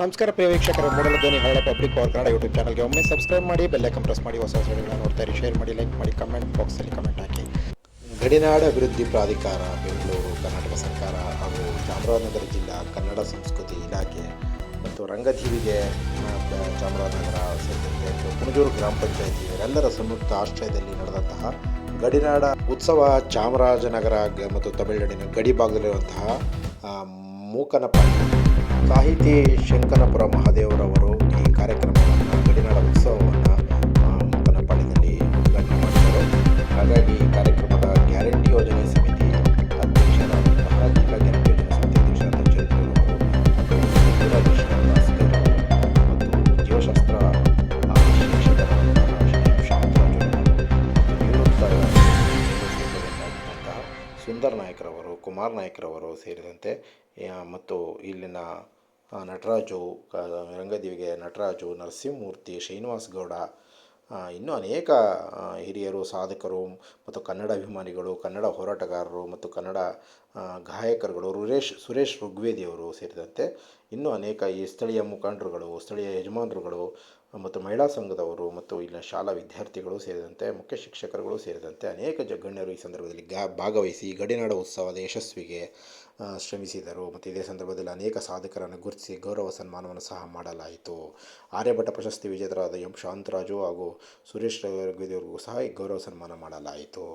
ನಮಸ್ಕಾರ ಪ್ರಿಯ ವೀಕ್ಷಕರೇ, ಮೂಡಲ ಧ್ವನಿ ಹಳ್ಳ ಪಬ್ಲಿಕ್ ಪವರ್ ಕನ್ನಡ ಯೂಟ್ಯೂಬ್ ಚಾನಲ್ಗೆ ಒಮ್ಮೆ ಸಬ್ಸ್ಕ್ರೈಬ್ ಮಾಡಿ, ಬೆಲ್ ಐಕಾನ್ ಪ್ರೆಸ್ ಮಾಡಿ, ಹೊಸ ವಿಡಿಯೋಗಳನ್ನು ನೋಡ್ತಾ ಇರಿ. ಶೇರ್ ಮಾಡಿ, ಲೈಕ್ ಮಾಡಿ, ಕಮೆಂಟ್ ಬಾಕ್ಸಲ್ಲಿ ಕಮೆಂಟ್ ಹಾಕಿ. ಗಡಿನಾಡ ಅಭಿವೃದ್ಧಿ ಪ್ರಾಧಿಕಾರ, ಬೆಂಗಳೂರು, ಕರ್ನಾಟಕ ಸರ್ಕಾರ ಹಾಗೂ ಚಾಮರಾಜನಗರ ಜಿಲ್ಲಾ ಕನ್ನಡ ಸಂಸ್ಕೃತಿ ಇಲಾಖೆ ಮತ್ತು ರಂಗಜೀವಿಗೆ ಚಾಮರಾಜನಗರ ಸೇರಿದಂತೆ ಕುಣಜೂರು ಗ್ರಾಮ ಪಂಚಾಯಿತಿ ಇವರೆಲ್ಲರ ಸಂಯುಕ್ತ ಆಶ್ರಯದಲ್ಲಿ ನಡೆದಂತಹ ಗಡಿನಾಡ ಉತ್ಸವ ಚಾಮರಾಜನಗರ ಮತ್ತು ತಮಿಳುನಾಡಿನ ಗಡಿ ಭಾಗದಲ್ಲಿರುವಂತಹ ಮೂಕನಪಾಡಿ ಸಾಹಿತಿ ಶಂಕನಪುರ ಮಹಾದೇವರವರು ಈ ಕಾರ್ಯಕ್ರಮವನ್ನು ಗಡಿನಾಡ ಉತ್ಸವವನ್ನು ಮೂಕನಪಾಡಿನಲ್ಲಿ ಉದ್ಘಾಟನೆ ಮಾಡಿದರು. ಹಾಗಾಗಿ ಈ ಕಾರ್ಯಕ್ರಮದ ಗ್ಯಾರಂಟಿ ಯೋಜನೆ ಸಮಿತಿ ಅಧ್ಯಕ್ಷರಾದಂತಹ ಜಿಲ್ಲಾ ಗ್ಯಾರಂಟಿ ಯೋಜನೆ ಸಮಿತಿ ಅಧ್ಯಕ್ಷರಾದ ಚಂದ್ರವರು ಮತ್ತು ಮತ್ತು ಜೀವಶಾಸ್ತ್ರ ಶಿಕ್ಷಕರಾದಂತಹ ಸುಂದರ್ ನಾಯ್ಕರವರು, ಕುಮಾರ್ ನಾಯ್ಕರವರು ಸೇರಿದಂತೆ ಮತ್ತು ಇಲ್ಲಿನ ನಟರಾಜು, ರಂಗದೇವಿಗೆ ನಟರಾಜು, ನರಸಿಂಹಮೂರ್ತಿ, ಶ್ರೀನಿವಾಸ್ ಗೌಡ, ಇನ್ನೂ ಅನೇಕ ಹಿರಿಯರು, ಸಾಧಕರು ಮತ್ತು ಕನ್ನಡ ಅಭಿಮಾನಿಗಳು, ಕನ್ನಡ ಹೋರಾಟಗಾರರು ಮತ್ತು ಕನ್ನಡ ಗಾಯಕರುಗಳು, ಸುರೇಶ್ ಋಗ್ವೇದಿಯವರು ಸೇರಿದಂತೆ ಇನ್ನೂ ಅನೇಕ ಈ ಸ್ಥಳೀಯ ಮುಖಂಡರುಗಳು, ಸ್ಥಳೀಯ ಯಜಮಾನರುಗಳು ಮತ್ತು ಮಹಿಳಾ ಸಂಘದವರು ಮತ್ತು ಇಲ್ಲಿನ ಶಾಲಾ ವಿದ್ಯಾರ್ಥಿಗಳು ಸೇರಿದಂತೆ ಮುಖ್ಯ ಶಿಕ್ಷಕರುಗಳು ಸೇರಿದಂತೆ ಅನೇಕ ಗಣ್ಯರು ಈ ಸಂದರ್ಭದಲ್ಲಿ ಭಾಗವಹಿಸಿ ಗಡಿನಾಡ ಉತ್ಸವದ ಯಶಸ್ವಿಗೆ ಶ್ರಮಿಸಿದರು. ಮತ್ತು ಇದೇ ಸಂದರ್ಭದಲ್ಲಿ ಅನೇಕ ಸಾಧಕರನ್ನು ಗುರುತಿಸಿ ಗೌರವ ಸನ್ಮಾನವನ್ನು ಸಹ ಮಾಡಲಾಯಿತು. ಆರ್ಯಭಟ ಪ್ರಶಸ್ತಿ ವಿಜೇತರಾದ ಎಂ ಶಾಂತರಾಜು ಹಾಗೂ ಸುರೇಶ್ ಋಗ್ವೇದಿಯವರಿಗೂ ಸಹ ಈ ಗೌರವ ಸನ್ಮಾನ ಮಾಡಲಾಯಿತು.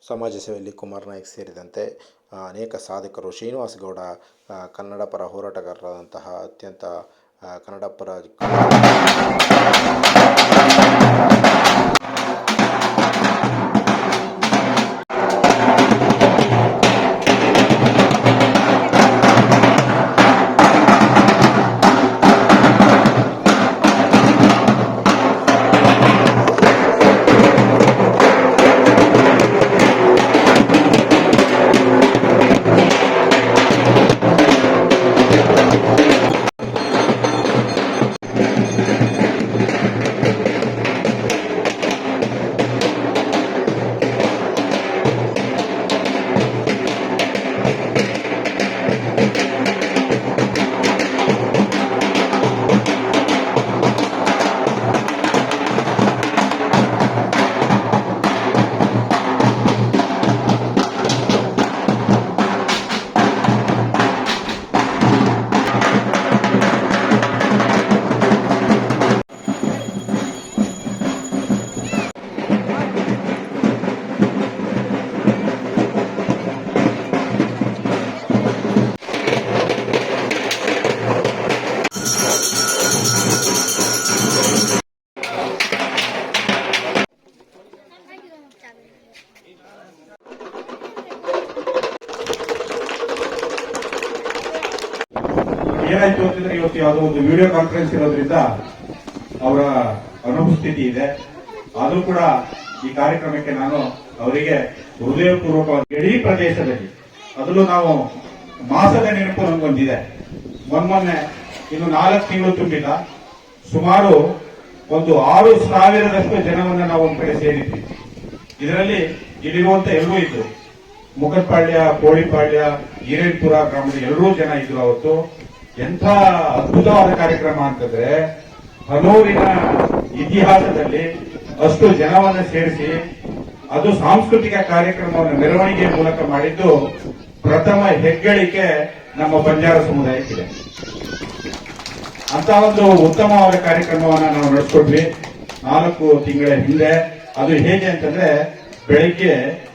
ಸಮಾಜ ಸೇವೆಯಲ್ಲಿ ಕುಮಾರ್ ನಾಯ್ಕ್ ಸೇರಿದಂತೆ ಅನೇಕ ಸಾಧಕರು, ಶ್ರೀನಿವಾಸ್ ಗೌಡ ಕನ್ನಡ ಪರ ಹೋರಾಟಗಾರರಾದಂತಹ ಅತ್ಯಂತ ಕನ್ನಡ ಪರ ಏನಾಯ್ತು ಅಂತಂದ್ರೆ ಇವತ್ತು ಯಾವುದೋ ಒಂದು ವಿಡಿಯೋ ಕಾನ್ಫರೆನ್ಸ್ ಇರೋದ್ರಿಂದ ಅವರ ಅನುಪಸ್ಥಿತಿ ಇದೆ. ಅದು ಕೂಡ ಈ ಕಾರ್ಯಕ್ರಮಕ್ಕೆ ನಾನು ಅವರಿಗೆ ಹೃದಯಪೂರ್ವಕವಾಗಿ ಇಡೀ ಪ್ರದೇಶದಲ್ಲಿ, ಅದರಲ್ಲೂ ನಾವು ಮಾಸದ ನೆನಪು ನಮಗೊಂದಿದೆ. ಮೊನ್ನೆ ಇನ್ನು 4 ತಿಂಗಳು ತುಂಬಿಲ್ಲ, ಸುಮಾರು ಒಂದು 6,000ದಷ್ಟು ಜನವನ್ನ ನಾವು ಒಂದು ಕಡೆ ಸೇರಿದ್ವಿ. ಇದರಲ್ಲಿ ಇಲ್ಲಿರುವಂತ ಎಲ್ಲರೂ ಇದ್ರು. ಮುಖತ್ಪಾಳ್ಯ, ಕೋಳಿಪಾಳ್ಯ, ಹಿರೇನ್ಪುರ ಗ್ರಾಮದ ಎಲ್ಲರೂ ಜನ ಇದ್ರು. ಅವತ್ತು ಎಂಥ ಅದ್ಭುತವಾದ ಕಾರ್ಯಕ್ರಮ ಅಂತಂದ್ರೆ, ಹನೂರಿನ ಇತಿಹಾಸದಲ್ಲಿ ಅಷ್ಟು ಜನವನ್ನು ಸೇರಿಸಿ ಅದು ಸಾಂಸ್ಕೃತಿಕ ಕಾರ್ಯಕ್ರಮವನ್ನು ಮೆರವಣಿಗೆ ಮೂಲಕ ಮಾಡಿದ್ದು ಪ್ರಥಮ ಹೆಗ್ಗಳಿಕೆ ನಮ್ಮ ಬಂಜಾರ ಸಮುದಾಯಕ್ಕಿದೆ. ಅಂತ ಒಂದು ಉತ್ತಮವಾದ ಕಾರ್ಯಕ್ರಮವನ್ನು ನಾವು ನಡೆಸ್ಕೊಟ್ವಿ 4 ತಿಂಗಳ ಹಿಂದೆ. ಅದು ಹೇಗೆ ಅಂತಂದ್ರೆ, ಬೆಳಿಗ್ಗೆ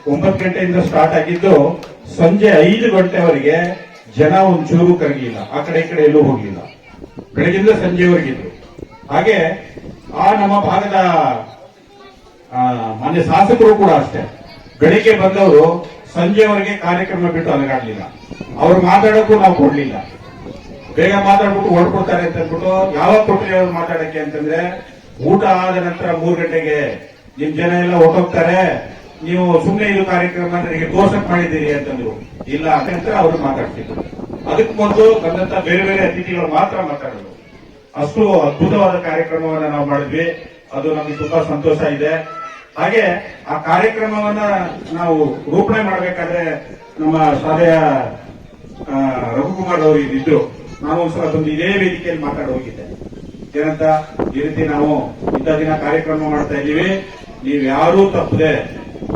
9 ಗಂಟೆಯಿಂದ ಸ್ಟಾರ್ಟ್ ಆಗಿದ್ದು ಸಂಜೆ 5 ಗಂಟೆವರೆಗೆ ಜನ ಒಂಚೂರು ಕರಗಿಲ್ಲ, ಆ ಕಡೆ ಈ ಕಡೆ ಎಲ್ಲೂ ಹೋಗಲಿಲ್ಲ. ಬೆಳಗಿಂದ ಸಂಜೆವರೆಗಿದ್ರು. ಹಾಗೆ ನಮ್ಮ ಭಾಗದ ಮಾನ್ಯ ಶಾಸಕರು ಕೂಡ ಅಷ್ಟೇ, ಬೆಳಿಗ್ಗೆ ಬಂದವರು ಸಂಜೆವರೆಗೆ ಕಾರ್ಯಕ್ರಮ ಬಿಟ್ಟು ಅಲಗಾಡ್ಲಿಲ್ಲ. ಅವ್ರು ಮಾತಾಡೋಕ್ಕೂ ನಾವು ಕೊಡ್ಲಿಲ್ಲ. ಬೇಗ ಮಾತಾಡ್ಬಿಟ್ಟು ಹೊಡ್ಕೊಡ್ತಾರೆ ಅಂತ ಅಂದ್ಬಿಟ್ಟು, ಯಾವಾಗ ಕೊಟ್ಟರೆ ಅವ್ರು ಮಾತಾಡಕ್ಕೆ ಅಂತಂದ್ರೆ, ಊಟ ಆದ ನಂತರ 3 ಗಂಟೆಗೆ ನಿಮ್ ಜನ ಎಲ್ಲ ಹೊಟ್ಟೋಗ್ತಾರೆ, ನೀವು ಸುಮ್ಮನೆ ಇದು ಕಾರ್ಯಕ್ರಮ ನನಗೆ ತೋರ್ಸಕ್ ಮಾಡಿದ್ದೀರಿ ಅಂತಂದ್ರು. ಇಲ್ಲ ಅಂತ ಅವರು ಮಾತಾಡ್ತಿದ್ರು. ಅದಕ್ಕೆ ಮೊದಲು ಬಂದಂತ ಬೇರೆ ಬೇರೆ ಅತಿಥಿಗಳು ಮಾತ್ರ ಮಾತಾಡೋದು. ಅಷ್ಟು ಅದ್ಭುತವಾದ ಕಾರ್ಯಕ್ರಮವನ್ನು ನಾವು ಮಾಡಿದ್ವಿ. ಅದು ನಮಗೆ ತುಂಬಾ ಸಂತೋಷ ಇದೆ. ಹಾಗೆ ಆ ಕಾರ್ಯಕ್ರಮವನ್ನ ನಾವು ರೂಪಣೆ ಮಾಡಬೇಕಾದ್ರೆ ನಮ್ಮ ಶಾಲೆಯ ರಘುಕುಮಾರ್ ಅವರು ಇದ್ರು. ನಾನು ಒಂದ್ಸಲ ಬಂದು ಇದೇ ವೇದಿಕೆಯಲ್ಲಿ ಮಾತಾಡಿ ಹೋಗಿದ್ದೆ. ಏನಂತ, ಈ ರೀತಿ ನಾವು ಇಂಥ ದಿನ ಕಾರ್ಯಕ್ರಮ ಮಾಡ್ತಾ ಇದ್ದೀವಿ, ನೀವು ಯಾರೂ ತಪ್ಪದೆ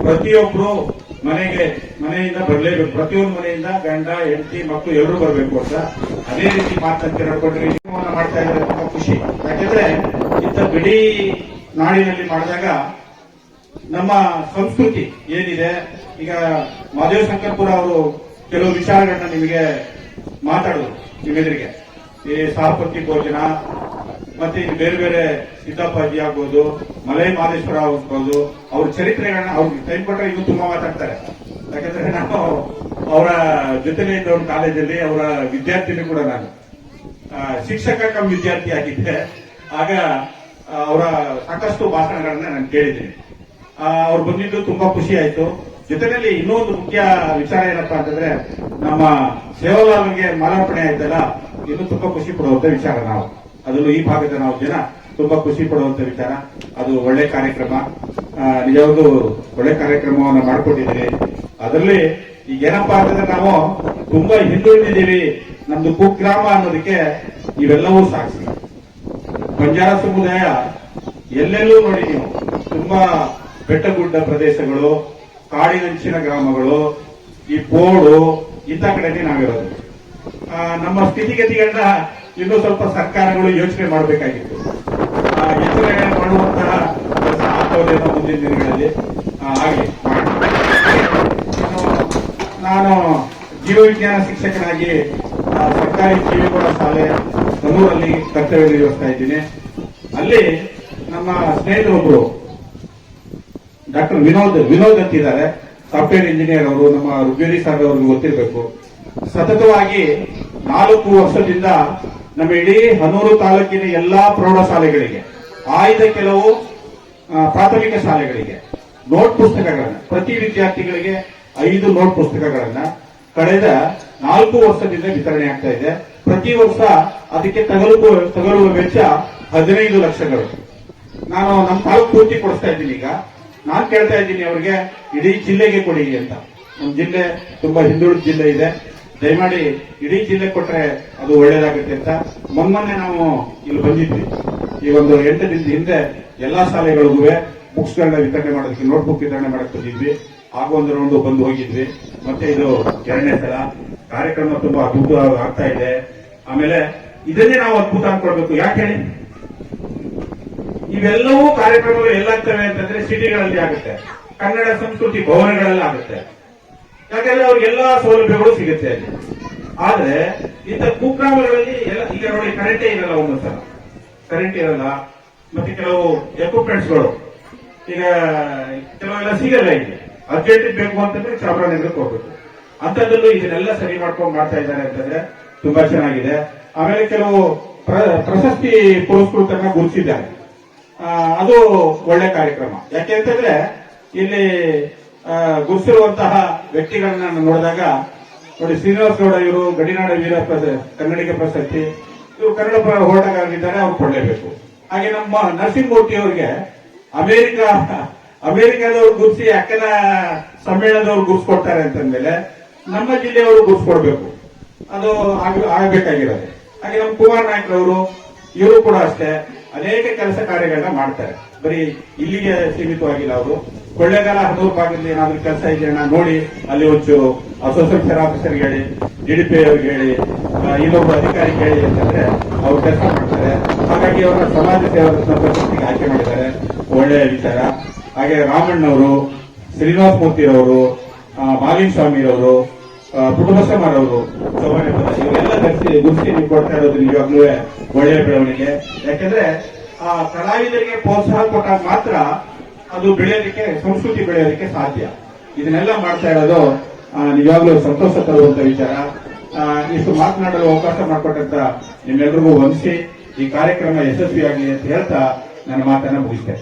ಪ್ರತಿಯೊಬ್ರು ಮನೆಯಿಂದ ಬರಲೇಬೇಕು, ಪ್ರತಿಯೊಂದು ಮನೆಯಿಂದ ಗಂಡ ಹೆಂಡತಿ ಮಕ್ಕಳು ಎಲ್ಲರೂ ಬರಬೇಕು ಅಂತ ಅದೇ ರೀತಿ ಮಾತಂತ ನಡ್ಕೊಂಡ್ರೆ ಮಾಡ್ತಾ ಇದ್ದಾರೆ. ತುಂಬಾ ಖುಷಿ. ಯಾಕೆಂದ್ರೆ ಇಂಥ ಬಿಡಿ ನಾಡಿನಲ್ಲಿ ಮಾಡಿದಾಗ ನಮ್ಮ ಸಂಸ್ಕೃತಿ ಏನಿದೆ, ಈಗ ಮಹದೇವ ಶಂಕರ್ಪುರ ಅವರು ಕೆಲವು ವಿಚಾರಗಳನ್ನ ನಿಮಗೆ ಮಾತಾಡೋದು ನಿಮ್ಮೆದುರಿಗೆ, ಈ ಸಹಪತಿ ಭೋಜನ ಮತ್ತೆ ಇದು ಬೇರೆ ಬೇರೆ ಸಿದ್ದಪ್ಪಾಜಿ ಆಗ್ಬೋದು, ಮಲೈ ಮಹದೇಶ್ವರ ಆಗ್ಬೋದು, ಅವ್ರ ಚರಿತ್ರೆಗಳನ್ನ ಅವ್ರಿಗೆ ಟೈಮ್ ಕೊಟ್ಟರೆ ಇನ್ನೂ ತುಂಬಾ ಮಾತಾಡ್ತಾರೆ. ಯಾಕಂದ್ರೆ ನಾನು ಅವರ ಜೊತೆಲೇ ಇದ್ದ ಒಂದು ಕಾಲೇಜಲ್ಲಿ ಅವರ ವಿದ್ಯಾರ್ಥಿನಿ ಕೂಡ, ನಾನು ಶಿಕ್ಷಕ ಕಮ್ ವಿದ್ಯಾರ್ಥಿ ಆಗಿದ್ದೆ. ಆಗ ಅವರ ಸಾಕಷ್ಟು ಭಾಷಣಗಳನ್ನ ನಾನು ಕೇಳಿದ್ದೀನಿ. ಅವ್ರು ಬಂದಿದ್ದು ತುಂಬಾ ಖುಷಿ ಆಯ್ತು. ಜೊತೆಯಲ್ಲಿ ಇನ್ನೂ ಒಂದು ಮುಖ್ಯ ವಿಚಾರ ಏನಪ್ಪಾ ಅಂತಂದ್ರೆ, ನಮ್ಮ ಸೇವಾಲಾಲ್ಗೆ ಮಾಲಾರ್ಪಣೆ ಆಯ್ತಲ್ಲ, ಇದು ತುಂಬಾ ಖುಷಿ ಪಡುವಂತ ವಿಚಾರ. ನಾವು ಅದನ್ನು ಈ ಭಾಗದ ನಾವು ಜನ ತುಂಬಾ ಖುಷಿ ಪಡುವಂತ ವಿಚಾರ. ಅದು ಒಳ್ಳೆ ಕಾರ್ಯಕ್ರಮ, ನಿಜವಾಗ್ಲೂ ಒಳ್ಳೆ ಕಾರ್ಯಕ್ರಮವನ್ನು ಮಾಡಿಕೊಟ್ಟಿದ್ದೀರಿ. ಅದರಲ್ಲಿ ಈಗ ಏನಪ್ಪಾ ಅಂತಂದ್ರೆ, ನಾವು ತುಂಬಾ ಹಿಂದುಳಿದಿದ್ದೀವಿ, ನಮ್ದು ಕುಗ್ರಾಮ ಅನ್ನೋದಕ್ಕೆ ಇವೆಲ್ಲವೂ ಸಾಕ್ಷಿ. ಬಂಜಾರ ಸಮುದಾಯ ಎಲ್ಲೆಲ್ಲೂ ನೋಡಿ ನೀವು, ತುಂಬಾ ಬೆಟ್ಟಗುಡ್ಡ ಪ್ರದೇಶಗಳು, ಕಾಡಿನಂಚಿನ ಗ್ರಾಮಗಳು, ಈ ಬೋಡು ಇಂಥ ಕಡೆನೇ ನಾವಿರೋದು. ನಮ್ಮ ಸ್ಥಿತಿಗತಿಗಳನ್ನ ಇನ್ನೂ ಸ್ವಲ್ಪ ಸರ್ಕಾರಗಳು ಯೋಚನೆ ಮಾಡಬೇಕಾಗಿತ್ತು. ಯೋಚನೆ ಮಾಡುವಂತಹ ಕೆಲಸ ಆಗ್ತದೆ ಮುಂದಿನ ದಿನಗಳಲ್ಲಿ. ಹಾಗೆ ನಾನು ಜೀವವಿಜ್ಞಾನ ಶಿಕ್ಷಕನಾಗಿ ಸರ್ಕಾರಿ ಜೀವಿಗಳ ಶಾಲೆ ಕನ್ನೂರಲ್ಲಿ ಕರ್ತವ್ಯ ನಿರ್ವಹಿಸ್ತಾ ಇದ್ದೀನಿ. ಅಲ್ಲಿ ನಮ್ಮ ಸ್ನೇಹಿತರೊಬ್ಬರು ಡಾಕ್ಟರ್ ವಿನೋದ್ ಅಂತಿದ್ದಾರೆ, ಸಾಫ್ಟ್ವೇರ್ ಇಂಜಿನಿಯರ್ ಅವರು. ನಮ್ಮ ಋಗ್ವೇದಿ ಸರ್ ಅವ್ರಿಗೆ ಗೊತ್ತಿರಬೇಕು. ಸತತವಾಗಿ 4 ವರ್ಷದಿಂದ ನಮ್ಮ ಇಡೀ ಹನೂರು ತಾಲೂಕಿನ ಎಲ್ಲಾ ಪ್ರೌಢಶಾಲೆಗಳಿಗೆ, ಆಯ್ದ ಕೆಲವು ಪ್ರಾಥಮಿಕ ಶಾಲೆಗಳಿಗೆ ನೋಟ್ ಪುಸ್ತಕಗಳನ್ನ, ಪ್ರತಿ ವಿದ್ಯಾರ್ಥಿಗಳಿಗೆ 5 ನೋಟ್ ಪುಸ್ತಕಗಳನ್ನ ಕಳೆದ 4 ವರ್ಷದಿಂದ ವಿತರಣೆ ಆಗ್ತಾ ಇದೆ. ಪ್ರತಿ ವರ್ಷ ಅದಕ್ಕೆ ತಗಲುವ ವೆಚ್ಚ 15 ಲಕ್ಷಗಳು. ನಾನು ನಮ್ಮ ತಾಲೂಕು ಪೂರ್ತಿ ಕೊಡಿಸ್ತಾ ಇದ್ದೀನಿ. ಈಗ ನಾನು ಕೇಳ್ತಾ ಇದ್ದೀನಿ ಅವ್ರಿಗೆ, ಇಡೀ ಜಿಲ್ಲೆಗೆ ಕೊಡಿ ಅಂತ. ನಮ್ಮ ಜಿಲ್ಲೆ ತುಂಬಾ ಹಿಂದುಳಿದ ಜಿಲ್ಲೆ ಇದೆ, ದಯಮಾಡಿ ಇಡೀ ಜಿಲ್ಲೆ ಕೊಟ್ರೆ ಅದು ಒಳ್ಳೇದಾಗುತ್ತೆ ಅಂತ. ಮೊನ್ನೆ ನಾವು ಇಲ್ಲಿ ಬಂದಿದ್ವಿ. ಈ ಒಂದು 8 ದಿನದ ಹಿಂದೆ ಎಲ್ಲಾ ಶಾಲೆಗಳಿಗೂ ಬುಕ್ಸ್ ಗಳನ್ನ ವಿತರಣೆ ಮಾಡೋದಕ್ಕೆ, ನೋಟ್ಬುಕ್ ವಿತರಣೆ ಮಾಡಕ್ ಬಂದಿದ್ವಿ. ಆಗ ಒಂದು ರೌಂಡ್ ಬಂದು ಹೋಗಿದ್ವಿ. ಮತ್ತೆ ಇದು 2ನೇ ಸಲ. ಕಾರ್ಯಕ್ರಮ ತುಂಬಾ ಅದ್ಭುತ ಆಗ್ತಾ ಇದೆ. ಆಮೇಲೆ ಇದನ್ನೇ ನಾವು ಅದ್ಭುತ ಅನ್ಕೊಳ್ಬೇಕು. ಯಾಕೆ ಹೇಳಿ, ಇವೆಲ್ಲವೂ ಕಾರ್ಯಕ್ರಮಗಳು ಎಲ್ಲಾಗ್ತವೆ ಅಂತಂದ್ರೆ ಸಿಟಿಗಳಲ್ಲಿ ಆಗುತ್ತೆ, ಕನ್ನಡ ಸಂಸ್ಕೃತಿ ಭವನಗಳಲ್ಲಿ ಆಗುತ್ತೆ. ಯಾಕಂದ್ರೆ ಅವ್ರಿಗೆಲ್ಲಾ ಸೌಲಭ್ಯಗಳು ಸಿಗುತ್ತೆ ಅಲ್ಲಿ. ಆದ್ರೆ ಇಂಥ ಕುಗ್ರಾಮಗಳಲ್ಲಿ ಈಗ ನೋಡಿ, ಕರೆಂಟೇ ಇರಲ್ಲ, ಒಂದೊಂದ್ಸಲ ಕರೆಂಟ್ ಇರಲ್ಲ. ಮತ್ತೆ ಕೆಲವು ಎಕ್ವಿಪ್ಮೆಂಟ್ಸ್ಗಳು ಈಗ ಕೆಲವೆಲ್ಲ ಸಿಗಲ್ಲ. ಇಲ್ಲಿ ಅರ್ಜೆಂಟ್ ಬೇಕು ಅಂತಂದ್ರೆ ಚಾಮರಾಜನಗರಕ್ಕೆ ಹೋಗ್ಬೇಕು. ಅಂತದ್ರಲ್ಲೂ ಇದನ್ನೆಲ್ಲ ಸರಿ ಮಾಡ್ಕೊಂಡು ಮಾಡ್ತಾ ಇದ್ದಾರೆ ಅಂತಂದ್ರೆ ತುಂಬಾ ಚೆನ್ನಾಗಿದೆ. ಆಮೇಲೆ ಕೆಲವು ಪ್ರಶಸ್ತಿ ಪುರಸ್ಕೃತರನ್ನ ಗುರುತಿಸಿದ್ದಾರೆ. ಅದು ಒಳ್ಳೆ ಕಾರ್ಯಕ್ರಮ. ಯಾಕೆ ಅಂತಂದ್ರೆ ಇಲ್ಲಿ ಗುರುತಿಸಿರುವಂತಹ ವ್ಯಕ್ತಿಗಳನ್ನ ನೋಡಿದಾಗ ನೋಡಿ, ಶ್ರೀನಿವಾಸ್ ಗೌಡ ಇವರು ಗಡಿನಾಡ ವೀರ ಕನ್ನಡಿಗ ಪ್ರಶಸ್ತಿ, ಇವರು ಕನ್ನಡ ಪರ ಹೋರಾಟಗಾರರಿದ್ದಾರೆ, ಅವ್ರು ಕೊಡಲೇಬೇಕು. ಹಾಗೆ ನಮ್ಮ ನರಸಿಂಹಮೂರ್ತಿ ಅವರಿಗೆ ಅಮೆರಿಕದವರು ಗುರುಸಿ ಅಕ್ಕನ ಸಮ್ಮೇಳನದವರು ಗುರುಸ್ಕೊಡ್ತಾರೆ ಅಂತಂದ್ಮೇಲೆ ನಮ್ಮ ಜಿಲ್ಲೆಯವರು ಗುರುಸ್ಕೊಡ್ಬೇಕು. ಅದು ಆಗಬೇಕಾಗಿರೋದು. ಹಾಗೆ ನಮ್ಮ ಕುಮಾರ್ ನಾಯ್ಕರವರು, ಇವರು ಕೂಡ ಅಷ್ಟೇ ಅನೇಕ ಕೆಲಸ ಕಾರ್ಯಗಳನ್ನ ಮಾಡ್ತಾರೆ. ಬರೀ ಇಲ್ಲಿಗೆ ಸೀಮಿತವಾಗಿಲ್ಲ. ಅವರು ಕೊಳ್ಳೇಗಾಲ ಹನೂರು ಭಾಗದಲ್ಲಿ ಏನಾದ್ರೂ ಕೆಲಸ ಇದೆಯಾ ನೋಡಿ, ಅಲ್ಲಿ ಒಂಚೂರು ಅಸೋಸಿಯೇಟ್ ಆಫೀಸರ್ಗೆ ಹೇಳಿ, ಡಿಡಿಪಿ ಅವ್ರಿಗೆ ಹೇಳಿ, ಇನ್ನೊಬ್ಬ ಅಧಿಕಾರಿಗೆ ಹೇಳಿ ಅಂತಂದ್ರೆ ಅವ್ರು ಕೆಲಸ ಮಾಡ್ತಾರೆ. ಹಾಗಾಗಿ ಅವರ ಸಮಾಜ ಸೇವಾ ಪ್ರಶಸ್ತಿಗೆ ಆಯ್ಕೆ ಮಾಡಿದ್ದಾರೆ, ಒಳ್ಳೆಯ ವಿಚಾರ. ಹಾಗೆ ರಾಮಣ್ಣವರು, ಶ್ರೀನಿವಾಸ ಮೂರ್ತಿರವರು, ಮಾಲಿನ್ ಸ್ವಾಮಿರವರು, ಪುಟ್ಟಬಸಮ್ಮರವರು, ಸೋಮನೆ ಇವರೆಲ್ಲ ಗುರುಸಿ ನೀವು ಕೊಡ್ತಾ ಇರೋದು ನಿಜವಾಗ್ಲೂ ಒಳ್ಳೆಯ ಬೆಳವಣಿಗೆ. ಯಾಕಂದ್ರೆ ಆ ಕಲಾವಿದರಿಗೆ ಪ್ರೋತ್ಸಾಹ ಕೊಟ್ಟಾಗ ಮಾತ್ರ ಅದು ಬೆಳೆಯೋದಕ್ಕೆ, ಸಂಸ್ಕೃತಿ ಬೆಳೆಯೋದಕ್ಕೆ ಸಾಧ್ಯ. ಇದನ್ನೆಲ್ಲ ಮಾಡ್ತಾ ಇರೋದು ನಿಜವಾಗ್ಲೂ ಸಂತೋಷ ತರುವಂತ ವಿಚಾರ. ಇಷ್ಟು ಮಾತನಾಡಲು ಅವಕಾಶ ಮಾಡಿಕೊಟ್ಟಂತ ನಿಮ್ಮೆಲ್ಲರಿಗೂ ವಂದಿಸಿ ಈ ಕಾರ್ಯಕ್ರಮ ಯಶಸ್ವಿಯಾಗಲಿ ಅಂತ ಹೇಳ್ತಾ ನನ್ನ ಮಾತನ್ನ ಮುಗಿಸ್ತೇನೆ.